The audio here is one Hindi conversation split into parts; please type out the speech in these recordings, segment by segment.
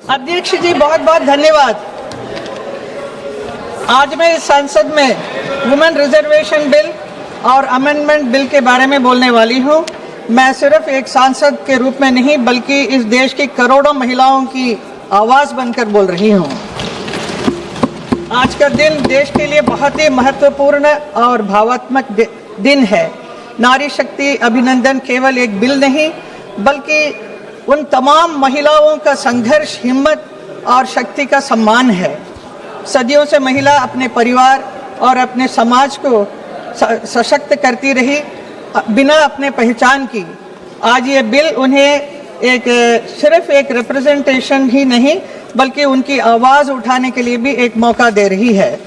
अध्यक्ष जी बहुत बहुत धन्यवाद। आज मैं इस संसद में वुमेन रिजर्वेशन बिल और अमेंडमेंट बिल के बारे में बोलने वाली हूँ। मैं सिर्फ एक सांसद के रूप में नहीं बल्कि इस देश की करोड़ों महिलाओं की आवाज़ बनकर बोल रही हूँ। आज का दिन देश के लिए बहुत ही महत्वपूर्ण और भावात्मक दिन है। नारी शक्ति अभिनंदन केवल एक बिल नहीं बल्कि उन तमाम महिलाओं का संघर्ष, हिम्मत और शक्ति का सम्मान है। सदियों से महिला अपने परिवार और अपने समाज को सशक्त करती रही बिना अपने पहचान की। आज ये बिल उन्हें सिर्फ एक रिप्रेजेंटेशन ही नहीं बल्कि उनकी आवाज़ उठाने के लिए भी एक मौका दे रही है।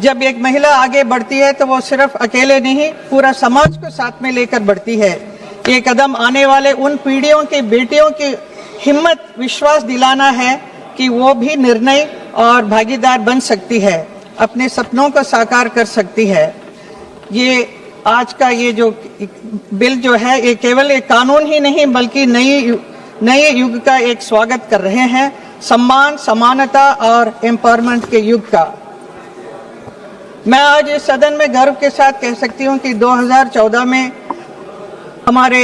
जब एक महिला आगे बढ़ती है तो वो सिर्फ अकेले नहीं, पूरा समाज को साथ में लेकर बढ़ती है। ये कदम आने वाले उन पीढ़ियों की बेटियों की हिम्मत, विश्वास दिलाना है कि वो भी निर्णय और भागीदार बन सकती है, अपने सपनों को साकार कर सकती है। ये आज का ये जो बिल जो है ये केवल एक कानून ही नहीं बल्कि नए युग का एक स्वागत कर रहे हैं, सम्मान, समानता और एम्पावरमेंट के युग का। मैं आज इस सदन में गर्व के साथ कह सकती हूँ कि 2014 में हमारे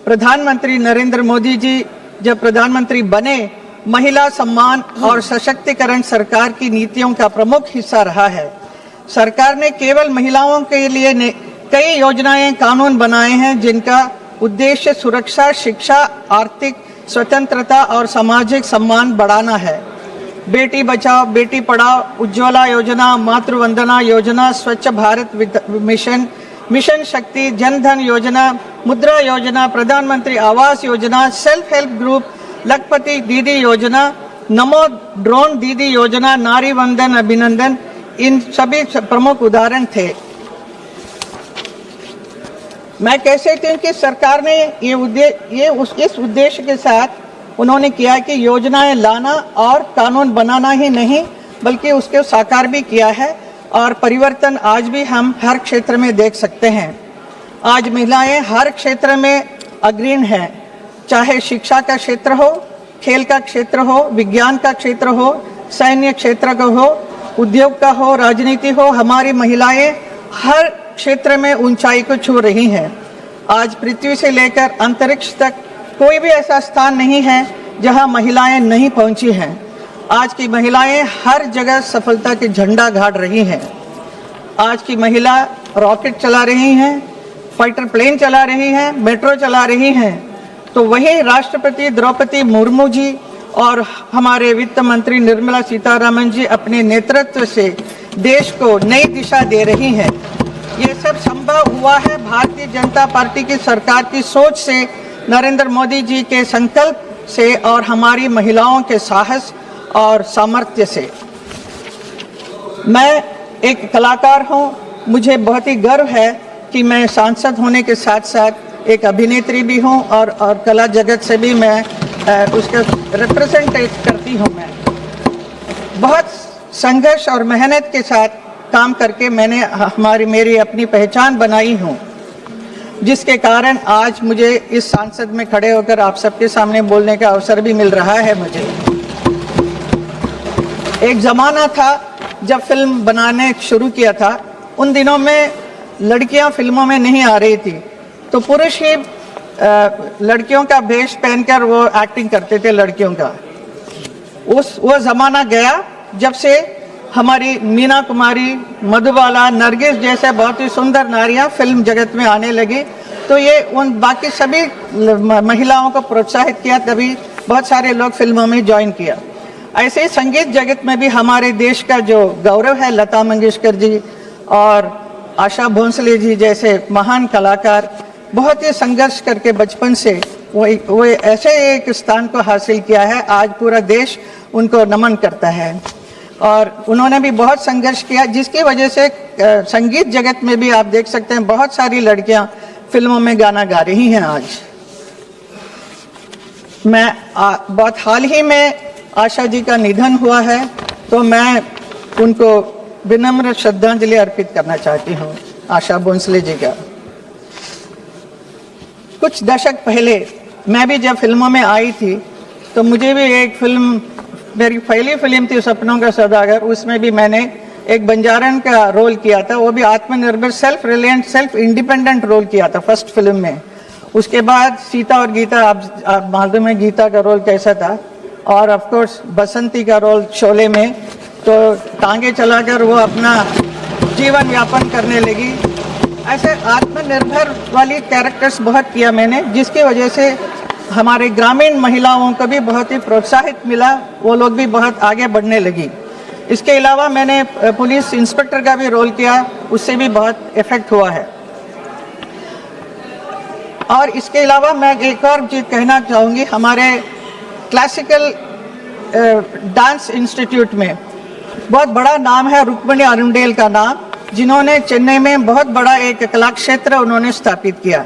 प्रधानमंत्री नरेंद्र मोदी जी जब प्रधानमंत्री बने, महिला सम्मान और सशक्तिकरण सरकार की नीतियों का प्रमुख हिस्सा रहा है। सरकार ने केवल महिलाओं के लिए कई योजनाएं, कानून बनाए हैं जिनका उद्देश्य सुरक्षा, शिक्षा, आर्थिक स्वतंत्रता और सामाजिक सम्मान बढ़ाना है। बेटी बचाओ, बेटी पढ़ाओ, उज्ज्वला योजना, मातृवंदना योजना, स्वच्छ भारत मिशन, मिशन शक्ति, जन धन योजना, मुद्रा योजना, प्रधानमंत्री Awas Yojana, self help group, लखपति दीदी योजना, नमो ड्रोन दीदी योजना, नारी वंदन अभिनंदन, इन सभी प्रमुख उदाहरण थे। मैं कह सकती हूँ कि सरकार ने इस उद्देश्य के साथ उन्होंने किया कि योजनाएं लाना और कानून बनाना ही नहीं बल्कि उसके साकार भी किया है और परिवर्तन आज भी हम हर क्षेत्र में देख सकते हैं। आज महिलाएं हर क्षेत्र में अग्रणी हैं, चाहे शिक्षा का क्षेत्र हो, खेल का क्षेत्र हो, विज्ञान का क्षेत्र हो, सैन्य क्षेत्र का हो, उद्योग का हो, राजनीति हो। हमारी महिलाएं हर क्षेत्र में ऊंचाई को छू रही हैं। आज पृथ्वी से लेकर अंतरिक्ष तक कोई भी ऐसा स्थान नहीं है जहां महिलाएं नहीं पहुंची हैं। आज की महिलाएं हर जगह सफलता के झंडा गाड़ रही हैं। आज की महिला रॉकेट चला रही हैं, फाइटर प्लेन चला रही हैं, मेट्रो चला रही हैं। तो वही राष्ट्रपति द्रौपदी मुर्मू जी और हमारे वित्त मंत्री निर्मला सीतारमण जी अपने नेतृत्व से देश को नई दिशा दे रही हैं। ये सब संभव हुआ है भारतीय जनता पार्टी की सरकार की सोच से, नरेंद्र मोदी जी के संकल्प से और हमारी महिलाओं के साहस और सामर्थ्य से। मैं एक कलाकार हूँ, मुझे बहुत ही गर्व है कि मैं सांसद होने के साथ साथ एक अभिनेत्री भी हूँ और कला जगत से भी मैं उसका रिप्रेजेंटेट करती हूँ। मैं बहुत संघर्ष और मेहनत के साथ काम करके मैंने मेरी अपनी पहचान बनाई हूँ, जिसके कारण आज मुझे इस संसद में खड़े होकर आप सबके सामने बोलने का अवसर भी मिल रहा है। मुझे एक ज़माना था जब फिल्म बनाने शुरू किया था, उन दिनों में लड़कियां फिल्मों में नहीं आ रही थी, तो पुरुष ही लड़कियों का भेष पहनकर वो एक्टिंग करते थे लड़कियों का। वो ज़माना गया जब से हमारी मीना कुमारी, मधुबाला, नरगिस जैसे बहुत ही सुंदर नारियां फिल्म जगत में आने लगी। तो ये उन बाकी सभी महिलाओं को प्रोत्साहित किया, तभी बहुत सारे लोग फिल्मों में ज्वाइन किया। ऐसे ही संगीत जगत में भी हमारे देश का जो गौरव है, लता मंगेशकर जी और आशा भोंसले जी जैसे महान कलाकार बहुत ही संघर्ष करके बचपन से वो ऐसे एक स्थान को हासिल किया है। आज पूरा देश उनको नमन करता है और उन्होंने भी बहुत संघर्ष किया, जिसकी वजह से संगीत जगत में भी आप देख सकते हैं बहुत सारी लड़कियां फिल्मों में गाना गा रही हैं। आज मैं बहुत हाल ही में आशा जी का निधन हुआ है, तो मैं उनको विनम्र श्रद्धांजलि अर्पित करना चाहती हूँ, आशा भोंसले जी का। कुछ दशक पहले मैं भी जब फिल्मों में आई थी तो मुझे भी एक फिल्म, मेरी पहली फिल्म थी सपनों का सौदागर, उसमें भी मैंने एक बंजारन का रोल किया था, वो भी आत्मनिर्भर, self reliant, self independent role किया था फर्स्ट फिल्म में। उसके बाद सीता और गीता, आप मालूम है गीता का रोल कैसा था, और ऑफ कोर्स बसंती का रोल शोले में, तो टांगे चलाकर वो अपना जीवन यापन करने लगी। ऐसे आत्मनिर्भर वाली कैरेक्टर्स बहुत किया मैंने, जिसकी वजह से हमारे ग्रामीण महिलाओं को भी बहुत ही प्रोत्साहित मिला, वो लोग भी बहुत आगे बढ़ने लगी। इसके अलावा मैंने पुलिस इंस्पेक्टर का भी रोल किया, उससे भी बहुत इफेक्ट हुआ है। और इसके अलावा मैं एक और चीज़ कहना चाहूँगी, हमारे क्लासिकल डांस इंस्टीट्यूट में बहुत बड़ा नाम है रुक्मिणी अरुंडेल का नाम, जिन्होंने चेन्नई में बहुत बड़ा एक कला क्षेत्र उन्होंने स्थापित किया।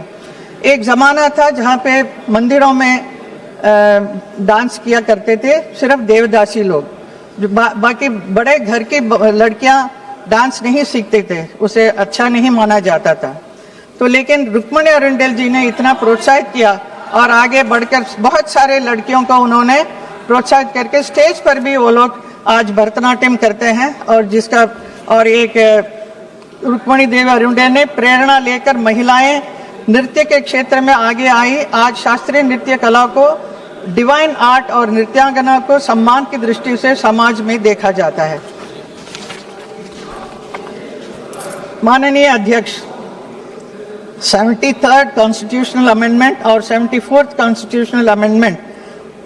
एक ज़माना था जहाँ पे मंदिरों में डांस किया करते थे सिर्फ देवदासी लोग, जो बाकी बड़े घर की लड़कियाँ डांस नहीं सीखते थे, उसे अच्छा नहीं माना जाता था। तो लेकिन रुक्मिणी अरुंडेल जी ने इतना प्रोत्साहित किया और आगे बढ़कर बहुत सारे लड़कियों को उन्होंने प्रोत्साहित करके स्टेज पर भी वो लोग आज भरतनाट्यम करते हैं। और एक रुक्मिणी देवी अरुंडेल ने प्रेरणा लेकर महिलाएं नृत्य के क्षेत्र में आगे आई। आज शास्त्रीय नृत्य कला को, डिवाइन आर्ट और नृत्यांगना को सम्मान की दृष्टि से समाज में देखा जाता है। माननीय अध्यक्ष, 73rd कॉन्स्टिट्यूशनल अमेंडमेंट और 74th कॉन्स्टिट्यूशनल अमेंडमेंट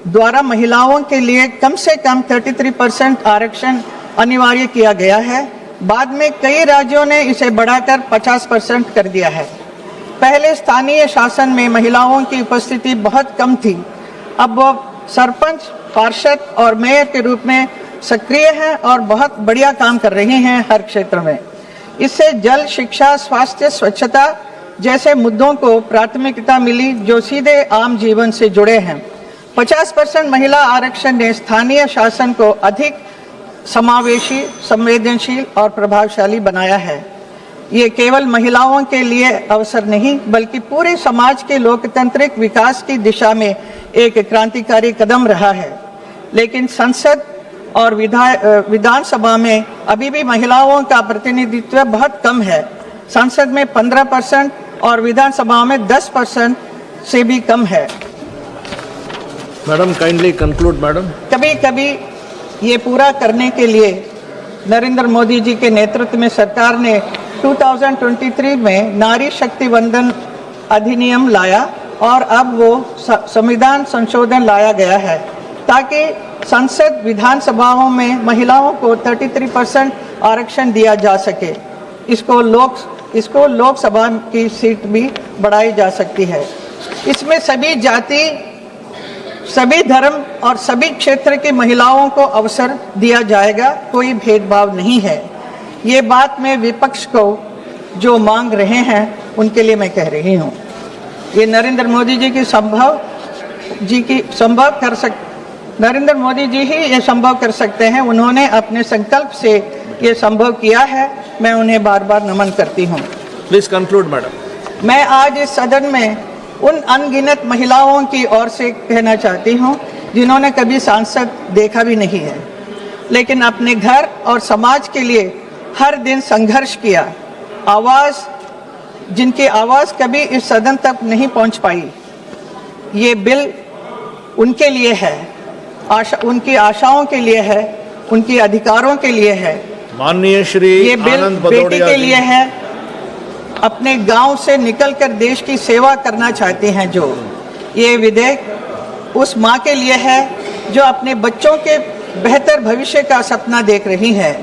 द्वारा महिलाओं के लिए कम से कम 33% आरक्षण अनिवार्य किया गया है। बाद में कई राज्यों ने इसे बढ़ाकर 50% कर दिया है। पहले स्थानीय शासन में महिलाओं की उपस्थिति बहुत कम थी, अब वो सरपंच, पार्षद और मेयर के रूप में सक्रिय हैं और बहुत बढ़िया काम कर रही हैं हर क्षेत्र में। इससे जल, शिक्षा, स्वास्थ्य, स्वच्छता जैसे मुद्दों को प्राथमिकता मिली जो सीधे आम जीवन से जुड़े हैं। 50% महिला आरक्षण ने स्थानीय शासन को अधिक समावेशी, संवेदनशील और प्रभावशाली बनाया है। ये केवल महिलाओं के लिए अवसर नहीं बल्कि पूरे समाज के लोकतांत्रिक विकास की दिशा में एक क्रांतिकारी कदम रहा है। लेकिन संसद और विधानसभा में अभी भी महिलाओं का प्रतिनिधित्व बहुत कम है। संसद में 15% और विधानसभा में 10% से भी कम है। Madam kindly conclude madam. कभी कभी ये पूरा करने के लिए नरेंद्र मोदी जी के नेतृत्व में सरकार ने 2023 में नारी शक्ति वंदन अधिनियम लाया और अब वो संविधान संशोधन लाया गया है ताकि संसद, विधानसभाओं में महिलाओं को 33% आरक्षण दिया जा सके। इसको लोकसभा की सीट भी बढ़ाई जा सकती है। इसमें सभी जाति, सभी धर्म और सभी क्षेत्र की महिलाओं को अवसर दिया जाएगा, कोई भेदभाव नहीं है। ये बात मैं विपक्ष को जो मांग रहे हैं उनके लिए मैं कह रही हूँ। ये नरेंद्र मोदी जी की नरेंद्र मोदी जी ही ये संभव कर सकते हैं। उन्होंने अपने संकल्प से ये संभव किया है, मैं उन्हें बार बार नमन करती हूँ। Please conclude madam. मैं आज इस सदन में उन अनगिनत महिलाओं की ओर से कहना चाहती हूँ जिन्होंने कभी सांसद देखा भी नहीं है, लेकिन अपने घर और समाज के लिए हर दिन संघर्ष किया। जिनकी आवाज़ कभी इस सदन तक नहीं पहुँच पाई, ये बिल उनके लिए है, उनकी आशाओं के लिए है, उनके अधिकारों के लिए है। माननीय श्री ये बिल बेटी के लिए है, अपने गांव से निकलकर देश की सेवा करना चाहते हैं जो। ये विधेयक उस माँ के लिए है जो अपने बच्चों के बेहतर भविष्य का सपना देख रही है।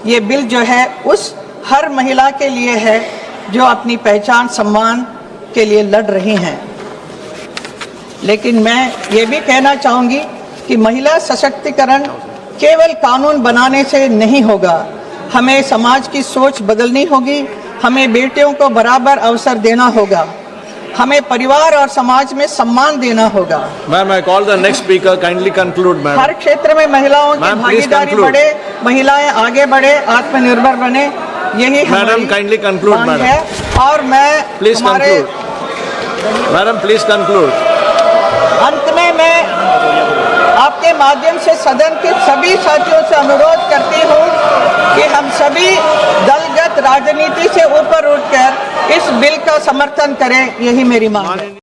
ये बिल जो है उस हर महिला के लिए है जो अपनी पहचान, सम्मान के लिए लड़ रही हैं। लेकिन मैं ये भी कहना चाहूँगी कि महिला सशक्तिकरण केवल कानून बनाने से नहीं होगा, हमें समाज की सोच बदलनी होगी, हमें बेटियों को बराबर अवसर देना होगा, हमें परिवार और समाज में सम्मान देना होगा। Ma'am, I call the next speaker, kindly conclude ma'am. हर क्षेत्र में महिलाओं की भागीदारी बढ़े, महिलाएं आगे बढ़े, आत्मनिर्भर बने, यही मैडम काइंडली कंक्लूड मैडम है। और मैं please conclude madam, please conclude. अंत में मैं के माध्यम से सदन के सभी साथियों से अनुरोध करती हूँ कि हम सभी दलगत राजनीति से ऊपर उठकर इस बिल का समर्थन करें, यही मेरी मांग है।